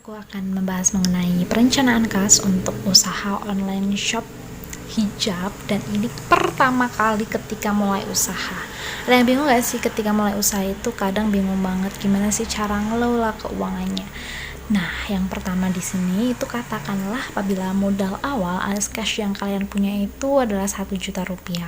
aku akan membahas mengenai perencanaan kas untuk usaha online shop hijab, dan ini pertama kali ketika mulai usaha. Ada yang bingung gak sih ketika mulai usaha itu? Kadang bingung banget gimana sih cara ngelola keuangannya. Nah, yang pertama di sini itu katakanlah apabila modal awal alias cash yang kalian punya itu adalah 1 juta rupiah.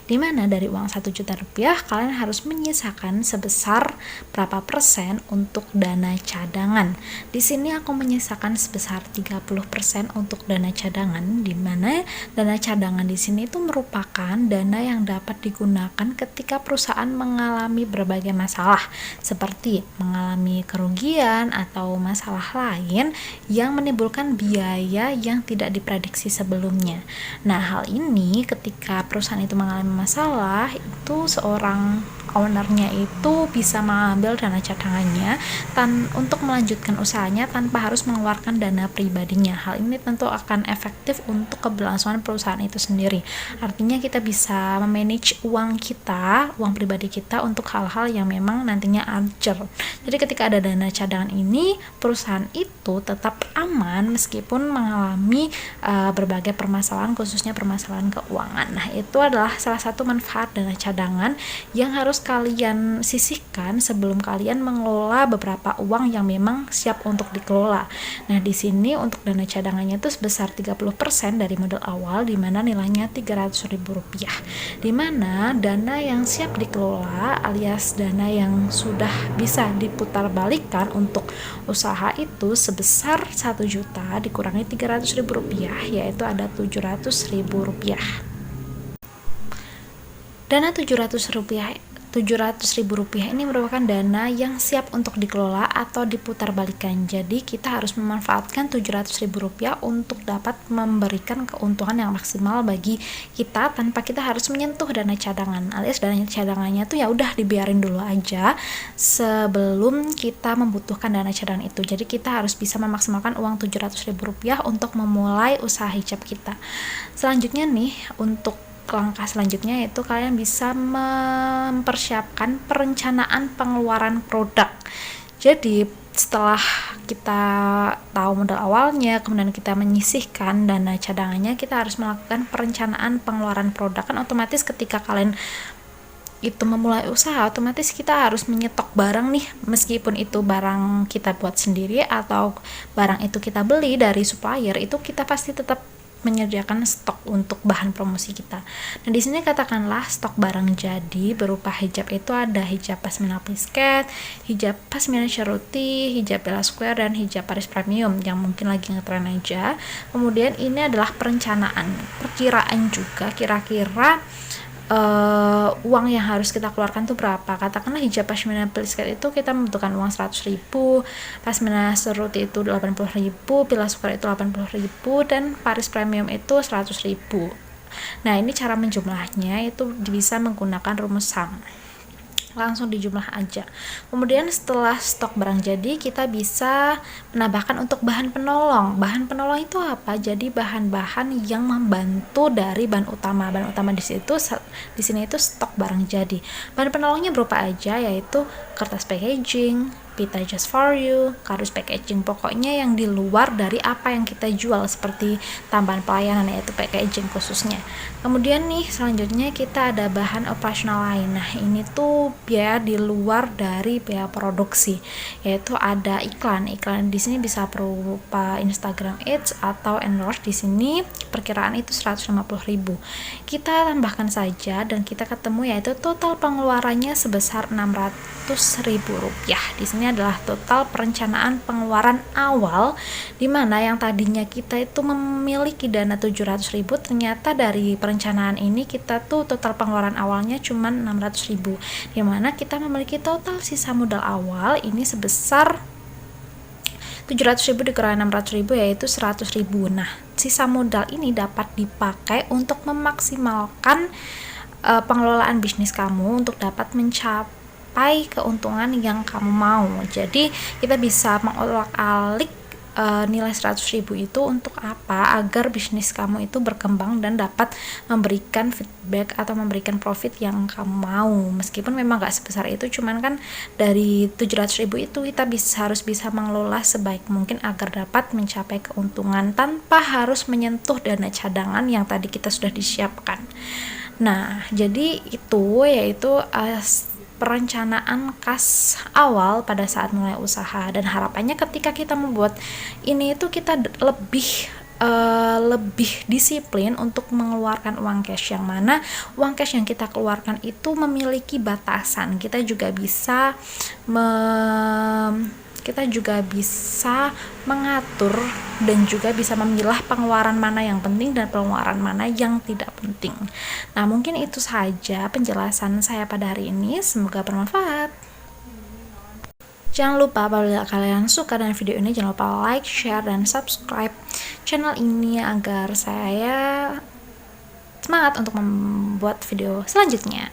Dimana dari uang 1 juta rupiah kalian harus menyisakan sebesar berapa persen untuk dana cadangan. Di sini aku menyisakan sebesar 30% untuk dana cadangan, dimana dana cadangan di sini itu merupakan dana yang dapat digunakan ketika perusahaan mengalami berbagai masalah seperti mengalami kerugian atau masalah lain yang menimbulkan biaya yang tidak diprediksi sebelumnya. Nah, hal ini ketika perusahaan itu mengalami masalah, itu seorang ownernya itu bisa mengambil dana cadangannya untuk melanjutkan usahanya tanpa harus mengeluarkan dana pribadinya. Hal ini tentu akan efektif untuk keberlangsungan perusahaan itu sendiri. Artinya kita bisa memanage uang kita, uang pribadi kita untuk hal-hal yang memang nantinya urgent. Jadi ketika ada dana cadangan ini, perusahaan itu tetap aman meskipun mengalami berbagai permasalahan, khususnya permasalahan keuangan. Nah, itu adalah salah satu manfaat dana cadangan yang harus kalian sisihkan sebelum kalian mengelola beberapa uang yang memang siap untuk dikelola. Nah, di sini untuk dana cadangannya itu sebesar 30% dari modal awal, di mana nilainya Rp300.000. Di mana dana yang siap dikelola alias dana yang sudah bisa diputarbalikkan untuk usaha itu sebesar 1 juta dikurangi Rp300.000, yaitu ada Rp700.000. Dana Rp700.000 ini merupakan dana yang siap untuk dikelola atau diputarbalikkan. Jadi kita harus memanfaatkan Rp700.000 untuk dapat memberikan keuntungan yang maksimal bagi kita tanpa kita harus menyentuh dana cadangan. Alias dana cadangannya tuh ya udah dibiarin dulu aja sebelum kita membutuhkan dana cadangan itu. Jadi kita harus bisa memaksimalkan uang Rp700.000 untuk memulai usaha hijab kita. Selanjutnya nih, untuk langkah selanjutnya yaitu kalian bisa mempersiapkan perencanaan pengeluaran produk. Jadi setelah kita tahu modal awalnya, kemudian kita menyisihkan dana cadangannya, kita harus melakukan perencanaan pengeluaran produk. Kan otomatis ketika kalian itu memulai usaha, otomatis kita harus menyetok barang nih, meskipun itu barang kita buat sendiri atau barang itu kita beli dari supplier, itu kita pasti tetap menyediakan stok untuk bahan promosi kita. Nah, di sini katakanlah stok barang jadi berupa hijab itu ada hijab pasmina plisket, hijab pasmina ceruti, hijab Bella Square, dan hijab Paris Premium yang mungkin lagi ngetren aja. Kemudian ini adalah perencanaan, perkiraan juga kira-kira uang yang harus kita keluarkan tuh berapa. Katakanlah hijab pasmina plisket itu kita membutuhkan uang 100.000, pasmina ceruti itu 80.000, Bella Square itu 80.000, dan Paris Premium itu 100.000. Nah, ini cara menjumlahnya itu bisa menggunakan rumus SAM. Langsung dijumlah aja. Kemudian setelah stok barang jadi, kita bisa menambahkan untuk bahan penolong. Bahan penolong itu apa? Jadi bahan-bahan yang membantu dari bahan utama. Bahan utama di sini itu stok barang jadi. Bahan penolongnya berupa aja, yaitu kertas packaging, pita just for you, kardus packaging, pokoknya yang di luar dari apa yang kita jual, seperti tambahan pelayanan yaitu packaging khususnya. Kemudian nih selanjutnya kita ada bahan operasional lain. Nah, ini tuh biaya di luar dari biaya produksi, yaitu ada iklan di sini bisa berupa Instagram Ads atau endorse. Di sini perkiraan itu 150.000. Kita tambahkan saja dan kita ketemu yaitu total pengeluarannya sebesar Rp600.000. Di sini adalah total perencanaan pengeluaran awal, di mana yang tadinya kita itu memiliki dana 700.000, ternyata dari perencanaan ini kita tuh total pengeluaran awalnya cuma 600.000, di mana kita memiliki total sisa modal awal ini sebesar 700.000 dikurangi 600.000 yaitu 100.000. Nah, sisa modal ini dapat dipakai untuk memaksimalkan pengelolaan bisnis kamu untuk dapat mencapai keuntungan yang kamu mau. Jadi kita bisa mengolak-alik nilai 100.000 itu untuk apa? Agar bisnis kamu itu berkembang dan dapat memberikan feedback atau memberikan profit yang kamu mau. Meskipun memang gak sebesar itu, cuman kan dari 700.000 itu kita harus bisa mengelola sebaik mungkin agar dapat mencapai keuntungan tanpa harus menyentuh dana cadangan yang tadi kita sudah disiapkan. Nah, jadi itu yaitu perencanaan kas awal pada saat mulai usaha, dan harapannya ketika kita membuat ini itu kita lebih disiplin untuk mengeluarkan uang cash, yang mana uang cash yang kita keluarkan itu memiliki batasan. Kita juga bisa mengatur dan juga bisa memilah pengeluaran mana yang penting dan pengeluaran mana yang tidak penting. Nah, mungkin itu saja penjelasan saya pada hari ini, semoga bermanfaat. Jangan lupa apabila kalian suka dengan video ini, jangan lupa like, share, dan subscribe channel ini agar saya semangat untuk membuat video selanjutnya.